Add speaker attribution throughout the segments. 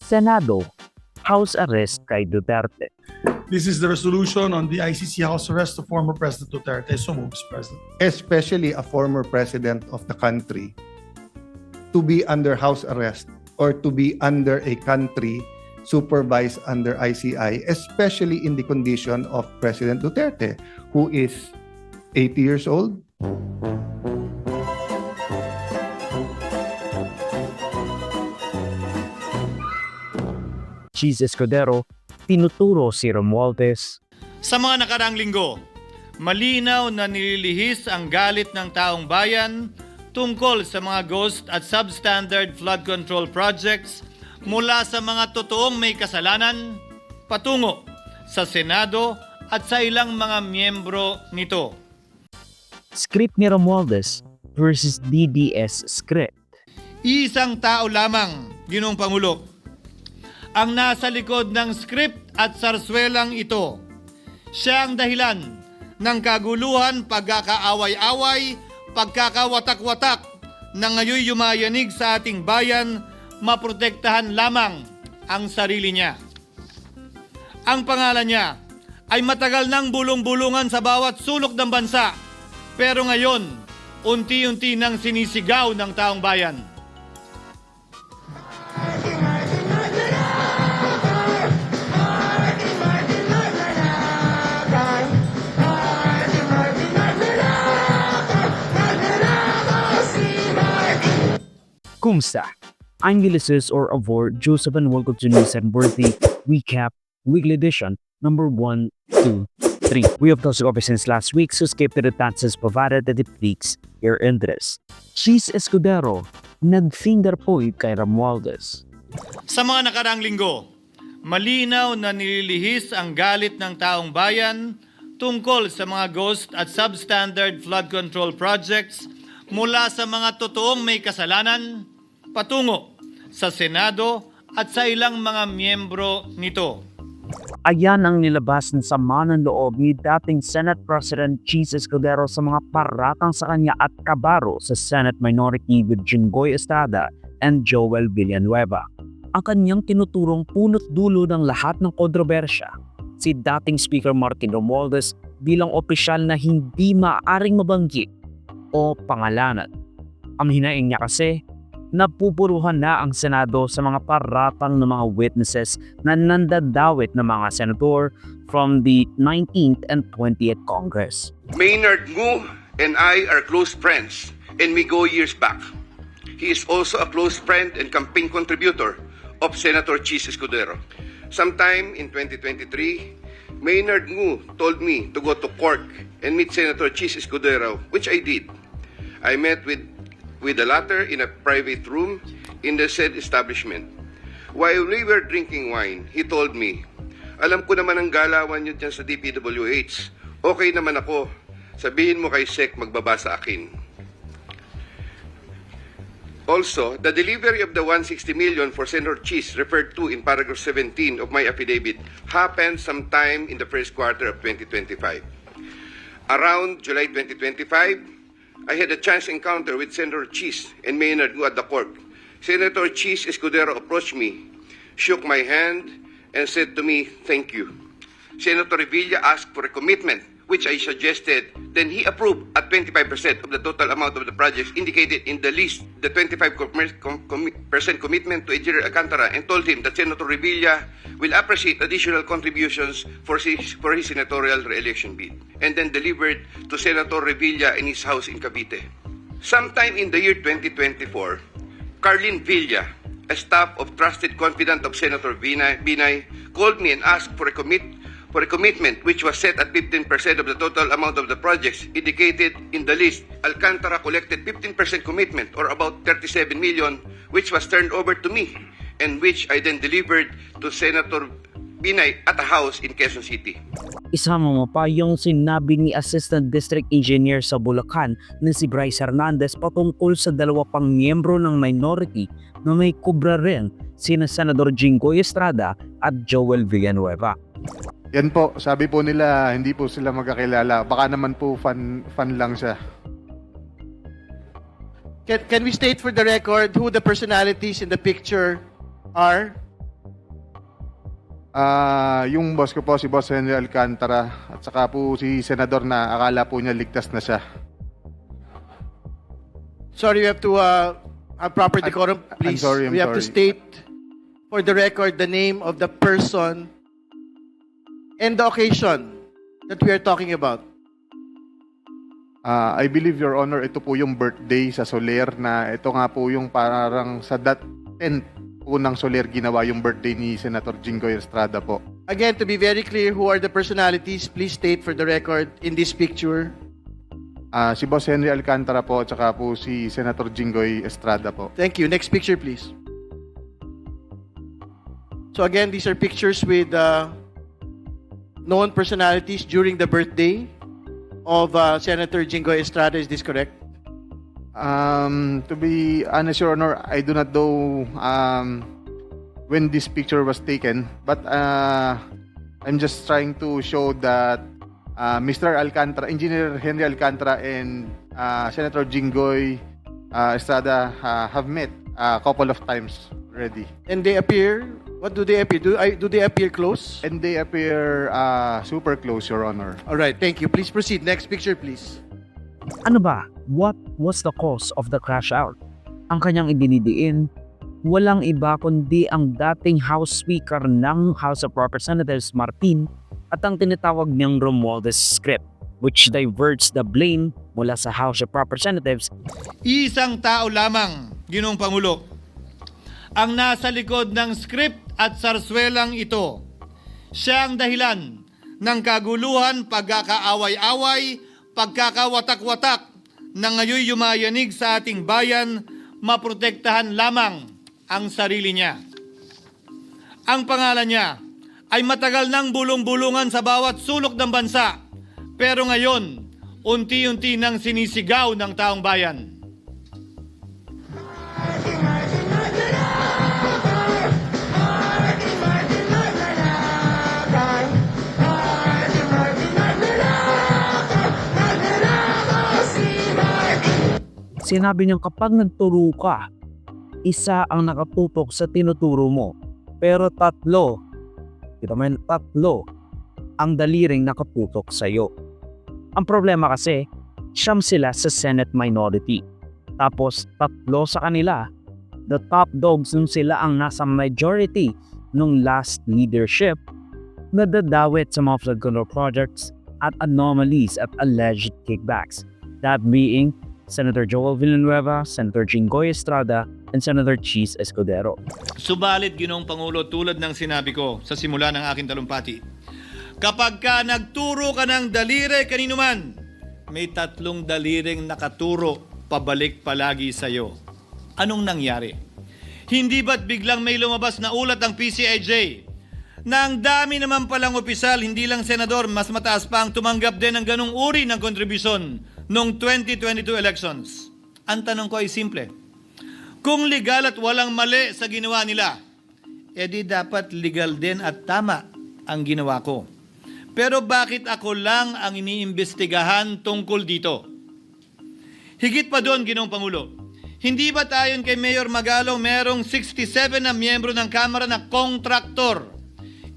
Speaker 1: Senado, House arrest kay Duterte.
Speaker 2: This is the resolution on the ICC house arrest of former President Duterte. So moves, President.
Speaker 3: Especially a former president of the country, to be under house arrest or to be under a country supervised under ICI, especially in the condition of President Duterte, who is 80 years old.
Speaker 1: Cheese Escudero, tinuturo si Romualdez.
Speaker 4: Sa mga nakaraang linggo, malinaw na nililihis ang galit ng taong bayan tungkol sa mga ghost at substandard flood control projects mula sa mga totoong may kasalanan patungo sa Senado at sa ilang mga miyembro nito.
Speaker 1: Script ni Romualdez versus DDS script.
Speaker 4: Isang tao lamang, Ginoong Pangulo, ang nasa likod ng script at sarswelang ito. Siya ang dahilan ng kaguluhan, pagkakaaway-away, pagkakawatak-watak na ngayon yumayanig sa ating bayan, maprotektahan lamang ang sarili niya. Ang pangalan niya ay matagal nang bulong-bulungan sa bawat sulok ng bansa, pero ngayon, unti-unti nang sinisigaw ng taong bayan.
Speaker 1: Kumusta? I'm Ulysses or Avor, Joseph, and welcome to News and Worthy Recap Weekly Edition number 1, 2, 3. We have told you since last week, so skip to the taxes provided that it leaks your interest. Cheese Escudero, nag-finger point kay Romualdez.
Speaker 4: Sa mga nakaraang linggo, malinaw na nililihis ang galit ng taong bayan tungkol sa mga ghost at substandard flood control projects mula sa mga totoong may kasalanan patungo sa Senado at sa ilang mga miyembro nito.
Speaker 1: Ayan ang nilabas ng sama ng loob ni dating Senate President Cheese Escudero sa mga paratang sa kanya at kabaro sa Senate Minority with Jinggoy Estrada and Joel Villanueva. Ang kanyang tinuturong punot dulo ng lahat ng kontrobersya, si dating Speaker Martin Romualdez bilang opisyal na hindi maaaring mabanggit o pangalanan. Ang hinaing niya kasi, napupuruhan na ang Senado sa mga paratang ng mga witnesses na nandadawit ng mga senator from the 19th and 20th Congress.
Speaker 5: Maynard Ngu and I are close friends and we go years back. He is also a close friend and campaign contributor of Senator Cheese Escudero. Sometime in 2023, Maynard Ngu told me to go to Cork and meet Senator Cheese Escudero, which I did. I met with the latter in a private room in the said establishment. While we were drinking wine, he told me, "Alam ko naman ang galawan nyo dyan sa DPWH. Okay naman ako. Sabihin mo kay Sec magbaba sa akin." Also, the delivery of the 160 million for Senator Cheese referred to in paragraph 17 of my affidavit happened sometime in the first quarter of 2025. Around July 2025, I had a chance encounter with Senator Cheese and Maynard Ngu at the court. Senator Cheese Escudero approached me, shook my hand, and said to me, "Thank you." Senator Revilla asked for a commitment, which I suggested. Then he approved at 25% of the total amount of the projects indicated in the list, the 25% commitment to Engineer Alcantara, and told him that Senator Revilla will appreciate additional contributions for his senatorial re-election bid, and then delivered to Senator Revilla in his house in Cavite. Sometime in the year 2024, Carlin Villa, a staff of trusted confidant of Senator Binay, called me and asked for a commitment which was set at 15% of the total amount of the projects indicated in the list. Alcantara collected 15% commitment, or about 37 million, which was turned over to me and which I then delivered to Senator Binay at a house in Quezon City.
Speaker 1: Isama mo pa yung sinabi ni Assistant District Engineer sa Bulacan na si Bryce Hernandez patungkol sa dalawa pang miyembro ng minority na may kubra rin, sina Senador Jinggoy Estrada at Joel Villanueva.
Speaker 3: Yan po, sabi po nila hindi po sila magkakilala. Baka naman po fan lang siya.
Speaker 6: Can we state for the record who the personalities in the picture are? Yung boss ko po, si Boss Henry Alcantara, at saka po si Senador na akala po niya ligtas na siya.
Speaker 7: Sorry, we have to have proper decorum,
Speaker 6: I'm
Speaker 7: please.
Speaker 6: sorry, I'm
Speaker 7: we have to
Speaker 6: sorry.
Speaker 7: state for the record the name of the person and the occasion that we are talking about.
Speaker 6: I believe, Your Honor, ito po yung birthday sa Soler na ito nga po yung parang sa 10th po ng Soler ginawa yung birthday ni Senator Jinggoy Estrada po.
Speaker 7: Again, to be very clear, who are the personalities? Please state for the record in this picture.
Speaker 6: Si Boss Henry Alcantara po at saka po si Senator Jinggoy Estrada po.
Speaker 7: Thank you. Next picture, please. So again, these are pictures with known personalities during the birthday of Senator Jinggoy Estrada. Is this correct?
Speaker 6: To be honest, Your Honor, I do not know when this picture was taken, but I'm just trying to show that Mr. Alcantara, Engineer Henry Alcantara, and Senator Jinggoy Estrada have met a couple of times already.
Speaker 7: And they appear. What do they appear? Do they appear close?
Speaker 6: And they appear super close, Your Honor.
Speaker 7: All right. Thank you. Please proceed. Next picture, please.
Speaker 1: Ano ba? What was the cause of the crash out? Ang kanyang idinidiin, walang iba kundi ang dating House Speaker ng House of Representatives Martin at ang tinatawag niyang Romualdez script, which diverts the blame mula sa House of Representatives.
Speaker 4: Isang tao lamang, Ginoong Pangulo, ang nasa likod ng script at sarswelang ito. Siya ang dahilan ng kaguluhan, pagkakaaway-away, pagkakawatak-watak na ngayon yumayanig sa ating bayan, maprotektahan lamang ang sarili niya. Ang pangalan niya ay matagal nang bulong-bulungan sa bawat sulok ng bansa, pero ngayon, unti-unti nang sinisigaw ng taong bayan.
Speaker 1: Sinabi niyang kapag nagturo ka, isa ang nakatutok sa tinuturo mo. Pero tatlo ang daliring nakatutok sa iyo. Ang problema kasi, siyam sila sa Senate minority. Tapos tatlo sa kanila, the top dogs nung sila ang nasa majority nung last leadership, nadadawit sa mga flood control projects at anomalies at alleged kickbacks. That being Senator Joel Villanueva, Senator Jinggoy Estrada, and Senator Cheese Escudero.
Speaker 4: Subalit, Ginoong Pangulo, tulad ng sinabi ko sa simula ng aking talumpati, kapag ka nagturo ka ng daliri kanino man, may tatlong daliring nakaturo pabalik palagi sa iyo. Anong nangyari? Hindi ba't biglang may lumabas na ulat ng PCIJ na ang dami naman palang opisyal, hindi lang senador, mas mataas pa ang tumanggap din ng ganong uri ng kontribusyon noong 2022 elections? Ang tanong ko ay simple. Kung legal at walang mali sa ginawa nila, edi dapat legal din at tama ang ginawa ko. Pero bakit ako lang ang iniimbestigahan tungkol dito? Higit pa doon, Ginoong Pangulo, hindi ba tayon kay Mayor Magalong merong 67 na miyembro ng Kamara na kontraktor?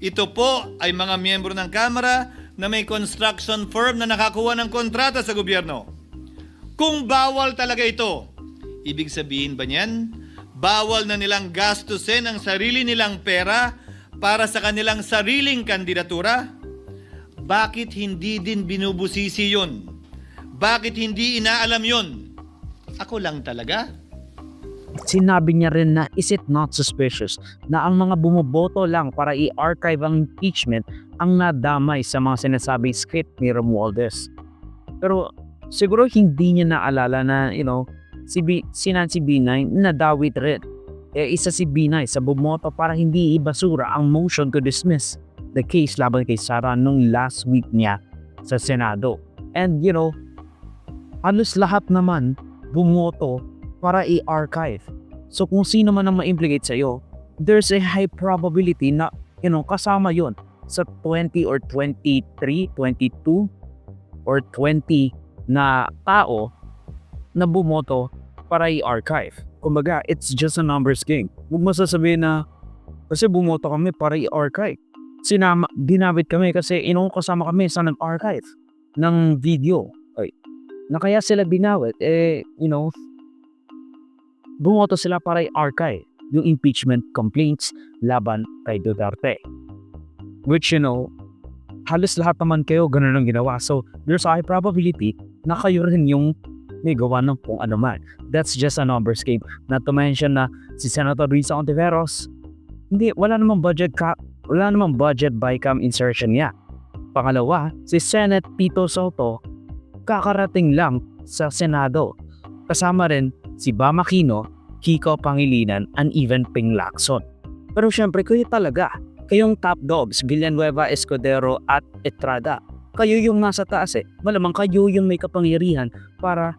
Speaker 4: Ito po ay mga miyembro ng Kamara na may construction firm na nakakuha ng kontrata sa gobyerno. Kung bawal talaga ito, ibig sabihin ba niyan, bawal na nilang gastusin ang sarili nilang pera para sa kanilang sariling kandidatura? Bakit hindi din binubusisi yun? Bakit hindi inaalam yun? Ako lang talaga?
Speaker 1: Sinabi niya rin na is it not suspicious na ang mga bumoboto lang para i-archive ang impeachment ang nadamay sa mga sinasabing script ni Romualdez. Pero siguro hindi niya naalala na si Nancy Binay nadawit rin. Isa si Binay sa bumoto para hindi ibasura ang motion to dismiss the case laban kay Sara nung last week niya sa Senado. And halos lahat naman bumoto para i-archive. So kung sino man ang ma-implicate sa iyo, there's a high probability na kasama yon sa 20 or 23, 22 or 20 na tao na bumoto para i-archive. Kumbaga, it's just a numbers game. Huwag mo sasabihin na kasi bumoto kami para i-archive. dinawit kami kasi kasama kami sa nag-archive ng video. Ay, na kaya sila binawit, bumoto sila para i-archive yung impeachment complaints laban kay Duterte. Which, halos lahat naman kayo ganun ang ginawa. So, there's a high probability na kayo rin yung may gawa ng kung ano man. That's just a numbers game. Not to mention na si Senator Risa Ontiveros, wala namang budget bycam insertion niya. Pangalawa, si Senate Tito Soto, kakarating lang sa Senado. Kasama rin si Bam Aquino, Kiko Pangilinan, and even Ping Lacson. Pero syempre, kayo talaga. Kayong top dogs, Villanueva, Escudero, at Estrada. Kayo yung nasa taas eh. Malamang kayo yung may kapangyarihan para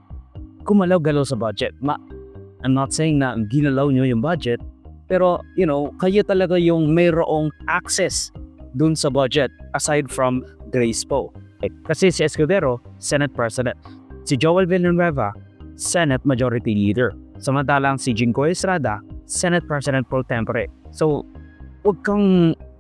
Speaker 1: kumalaw-galaw sa budget. I'm not saying na ginalaw nyo yung budget, pero kayo talaga yung mayroong access dun sa budget aside from Grace Poe. Kasi si Escudero, Senate President. Si Joel Villanueva, Senate Majority Leader. Samantalang si Jinggoy Estrada, Senate President Pro Tempore. So, huwag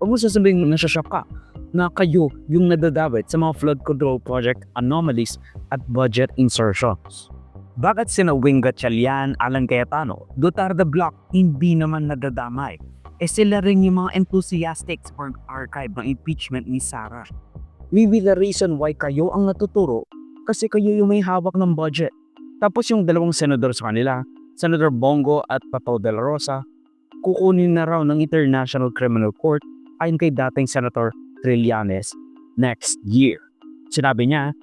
Speaker 1: mo sasabihin na nasashock ka na kayo yung nadadawit sa mga flood control project anomalies at budget insertions. Bakit sina Wing Gatchalian, Alan Cayetano, Duterte Block hindi naman nadadamay? Sila rin yung mga enthusiastic for archive ng impeachment ni Sara. Maybe the reason why kayo ang natuturo kasi kayo yung may hawak ng budget. Tapos yung dalawang senador sa kanila, Senator Bongo at Pato de la Rosa, kukunin na raw ng International Criminal Court ayon kay dating Senator Trillanes next year. Sinabi niya,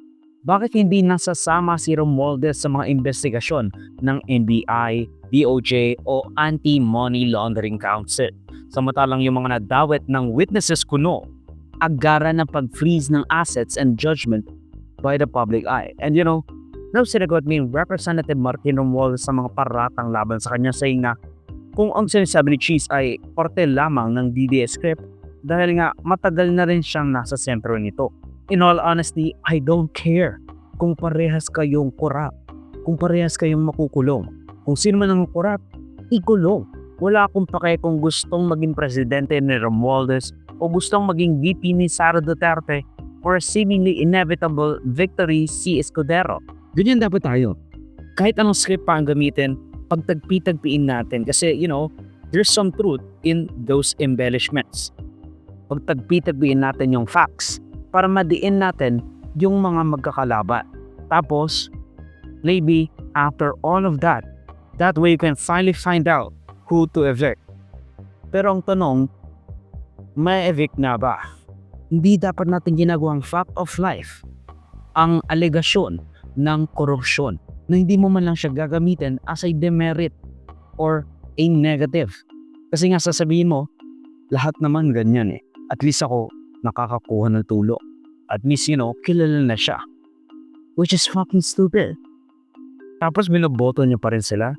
Speaker 1: bakit hindi nasasama si Romualdez sa mga investigasyon ng NBI, DOJ o Anti-Money Laundering Council? Samantalang yung mga nadawit ng witnesses kuno, agaran ng pag-freeze ng assets and judgment by the public eye. And now sinagot ni Representative Martin Romualdez sa mga paratang laban sa kanya saying na kung ang sinasabi ni Cheese ay parte lamang ng DDS script dahil nga matagal na rin siyang nasa sentro nito. In all honesty, I don't care kung parehas kayong korap, kung parehas kayong makukulong. Kung sino man ang korap, ikulong. Wala akong pake kung gustong maging presidente ni Romualdez o gustong maging VP ni Sara Duterte for a seemingly inevitable victory si Escudero. Ganyan dapat tayo. Kahit anong script pa ang gamitin, pagtagpi-tagpiin natin kasi there's some truth in those embellishments. Pagtagpi-tagpiin natin yung facts para madiin natin yung mga magkakalaban. Tapos, maybe after all of that way you can finally find out who to evict. Pero ang tanong, may evict na ba? Hindi dapat natin ginagawang fact of life ang alegasyon ng korupsyon na hindi mo man lang siya gagamitin as a demerit or a negative. Kasi nga sasabihin mo, lahat naman ganyan eh. At least ako nakakakuha ng tulong. At least, kilala na siya. Which is fucking stupid. Tapos binoboto niya pa rin sila.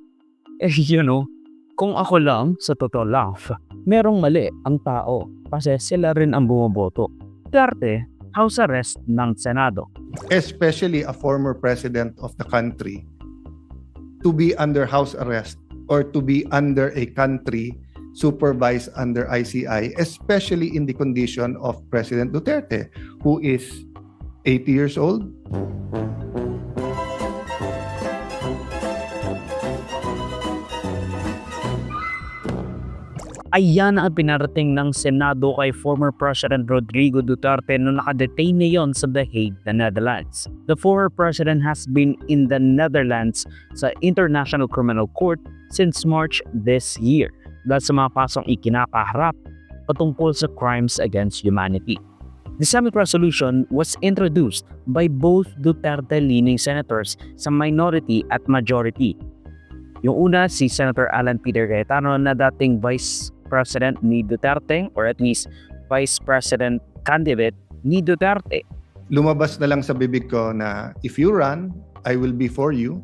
Speaker 1: Kung ako lang, sa totoo lang, merong mali ang tao kasi sila rin ang bumoboto. Duterte, house arrest ng Senado.
Speaker 3: Especially a former president of the country to be under house arrest or to be under a country supervised under ICI, especially in the condition of President Duterte, who is 80 years old.
Speaker 1: Ayan ang pinarating ng Senado kay former President Rodrigo Duterte nung nakadetain niyon sa The Hague, the Netherlands. The former president has been in the Netherlands sa International Criminal Court since March this year dahil sa mga pasong ikinakaharap patungkol sa crimes against humanity. The Senate resolution was introduced by both Duterte-leaning senators sa minority at majority. Yung una, si Senator Alan Peter Cayetano na dating Vice President ni Duterte or at least Vice President candidate ni Duterte.
Speaker 3: Lumabas na lang sa bibig ko na if you run, I will be for you.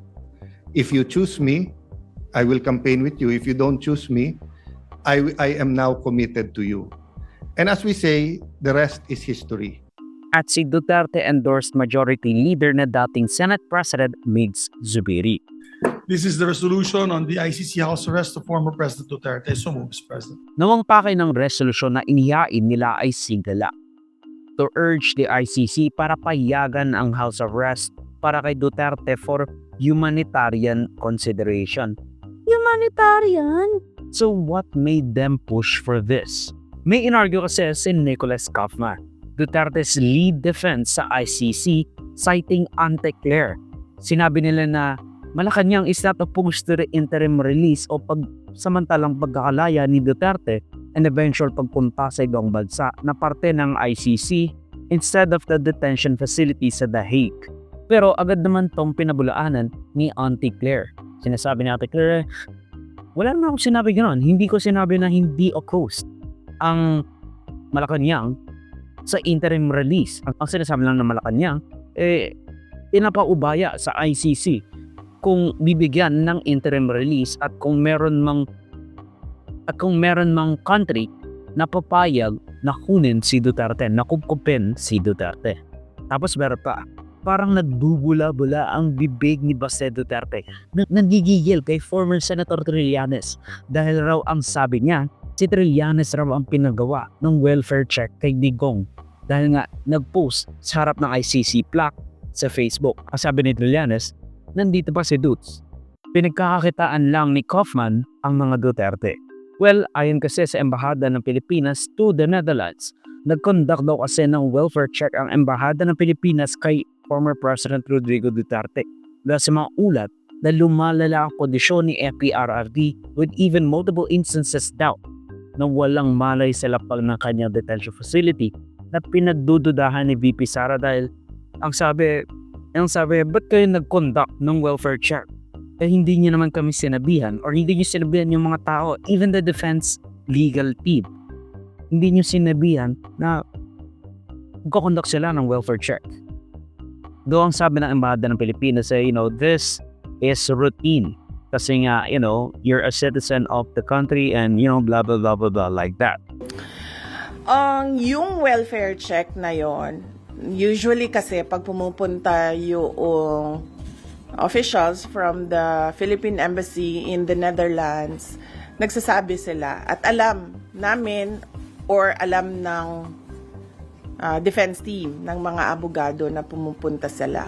Speaker 3: If you choose me, I will campaign with you. If you don't choose me, I am now committed to you. And as we say, the rest is history.
Speaker 1: At si Duterte endorsed Majority Leader na dating Senate President Migs Zubiri.
Speaker 2: This is the resolution on the ICC house arrest of former President Duterte. So moved, Mr. President.
Speaker 1: Nawang pakay ng resolusyon na inihain nila ay sigala to urge the ICC para payagan ang house arrest para kay Duterte for humanitarian consideration. Humanitarian? So what made them push for this? May inargue kasi si Nicholas Kaufman, Duterte's lead defense sa ICC, citing Ante-Claire. Sinabi nila na Malacanang is not opposed to the interim release o samantalang pagkakalaya ni Duterte and eventual pagpunta sa ibang bansa na parte ng ICC instead of the detention facility sa The Hague. Pero agad naman tong pinabulaanan ni Auntie Claire. Sinasabi ni Auntie Claire, wala naman ako sinabi gano'n. Hindi ko sinabi na hindi opposed ang Malacanang sa interim release. Ang sinasabi lang ng Malacanang, pinapaubaya sa ICC kung bibigyan ng interim release at kung meron mang country na papayag na kunin si Duterte, na kupkupin si Duterte. Tapos meron pa, parang nagbubula-bula ang bibig ni Baste Duterte. Nagigigil kay former Senator Trillanes dahil raw ang sabi niya, si Trillanes raw ang pinagawa ng welfare check kay Digong dahil nga nag-post sa harap ng ICC plaque sa Facebook. Ang sabi ni Trillanes, nandito pa si Dutz. Pinagkakakitaan lang ni Kaufman ang mga Duterte. Well, ayon kasi sa Embahada ng Pilipinas to the Netherlands, nag-conduct daw kasi ng welfare check ang Embahada ng Pilipinas kay former President Rodrigo Duterte dahil sa mga ulat na lumalala ang kondisyon ni FPRRD with even multiple instances daw na walang malay sa lapag ng kanyang detention facility na pinagdududahan ni VP Sara dahil ang sabi, ba't kayo nag-conduct ng welfare check? Hindi niyo naman kami sinabihan or hindi niyo sinabihan yung mga tao, even the defense legal team. Hindi niyo sinabihan na magko-conduct sila ng welfare check. Doon ang sabi ng Embahada ng Pilipinas ay, this is routine. Kasi nga, you're a citizen of the country and, blah, blah, blah, blah, blah, like that.
Speaker 8: Yung welfare check na yon, usually kasi pag pumupunta yung officials from the Philippine Embassy in the Netherlands, nagsasabi sila at alam namin or alam ng defense team ng mga abogado na pupunta sila.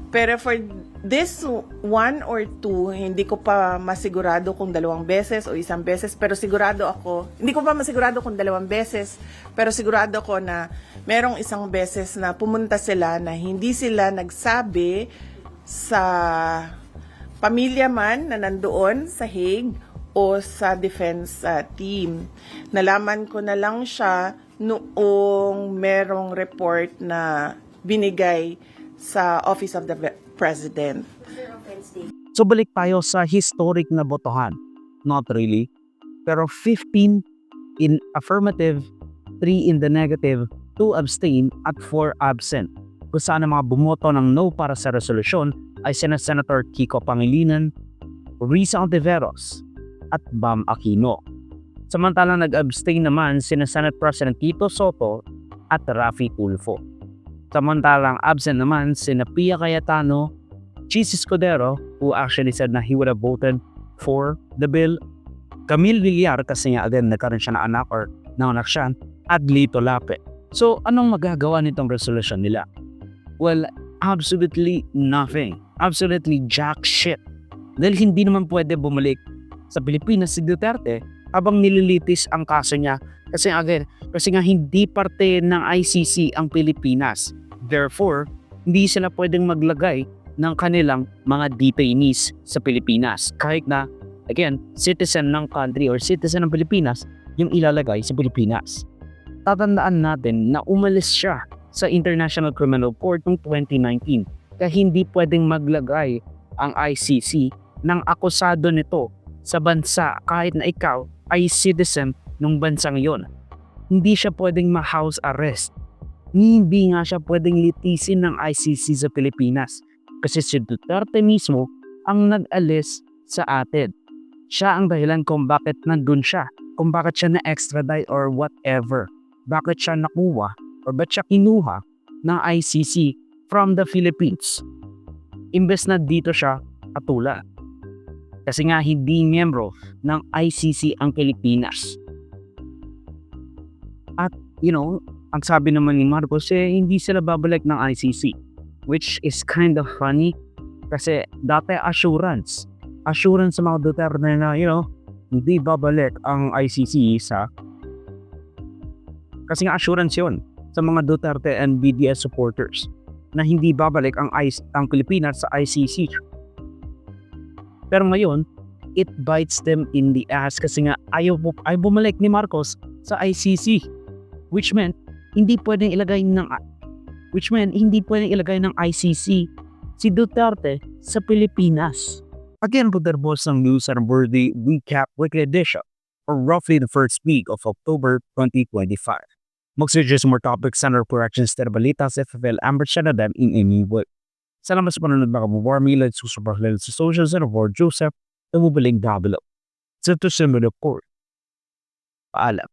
Speaker 8: Pero for this one or two, hindi ko pa masigurado kung 2 beses o 1 beses, pero hindi ko pa masigurado kung 2 beses, pero sigurado ko na merong 1 beses na pumunta sila na hindi sila nagsabi sa pamilya man na nandoon sa Hague o sa defense team. Nalaman ko na lang siya noong merong report na binigay sa Office of the President.
Speaker 1: So balik tayo sa historic na botohan. Not really. Pero 15 in affirmative, 3 in the negative, 2 abstain at 4 absent. Kung saan ang mga bumoto ng no para sa resolusyon ay Senator Kiko Pangilinan, Risa Ontiveros at Bam Aquino. Samantalang nag-abstain naman Senate President Tito Soto at Raffy Tulfo. Samantalang absent naman sina Pia Cayetano, Chis Escudero, who actually said na he would have voted for the bill, Camille Villar kasi nga again nagkaroon siya na anak or nanganak siya, at Lito Lapid. So anong magagawa nitong resolution nila? Well, absolutely nothing. Absolutely jack shit. Dahil hindi naman pwede bumalik sa Pilipinas si Duterte habang nililitis ang kaso niya kasi nga hindi parte ng ICC ang Pilipinas. Therefore, hindi sila pwedeng maglagay ng kanilang mga detainees sa Pilipinas. Kahit na, again, citizen ng country or citizen ng Pilipinas yung ilalagay sa Pilipinas. Tatandaan natin na umalis siya sa International Criminal Court noong 2019 kaya hindi pwedeng maglagay ang ICC ng akusado nito sa bansa kahit na ikaw ay citizen ng bansang yon. Hindi siya pwedeng ma-house arrest. Hindi nga siya pwedeng litisin ng ICC sa Pilipinas kasi si Duterte mismo ang nag-alis sa atin. Siya ang dahilan kung bakit nandun siya, kung bakit siya na-extradite or whatever. Bakit siya nakuha or ba't siya kinuha ng ICC from the Philippines. imbes na dito siya katula. Kasi nga hindi miyembro ng ICC ang Pilipinas. At ang sabi naman ni Marcos hindi sila babalik ng ICC, which is kind of funny kasi dati assurance sa mga Duterte na hindi babalik ang ICC kasi nga assurance yun sa mga Duterte and BDS supporters na hindi babalik ang Pilipinas sa ICC. Pero ngayon, it bites them in the ass kasi nga ayaw bumalik ni Marcos sa ICC, which meant hindi pwedeng ilagay ng ICC si Duterte sa Pilipinas. Again, there was some news and worthy recap weekly edition for roughly the first week of October 2025. Mag-suggest more topics center for actions na balita sa FFL Amber Shanadam in any way. Salamat sa panonood mga kabubarmi. Let's susubak sa socials and avoid Joseph na mubaling double up. Sa to similar report. Paalam.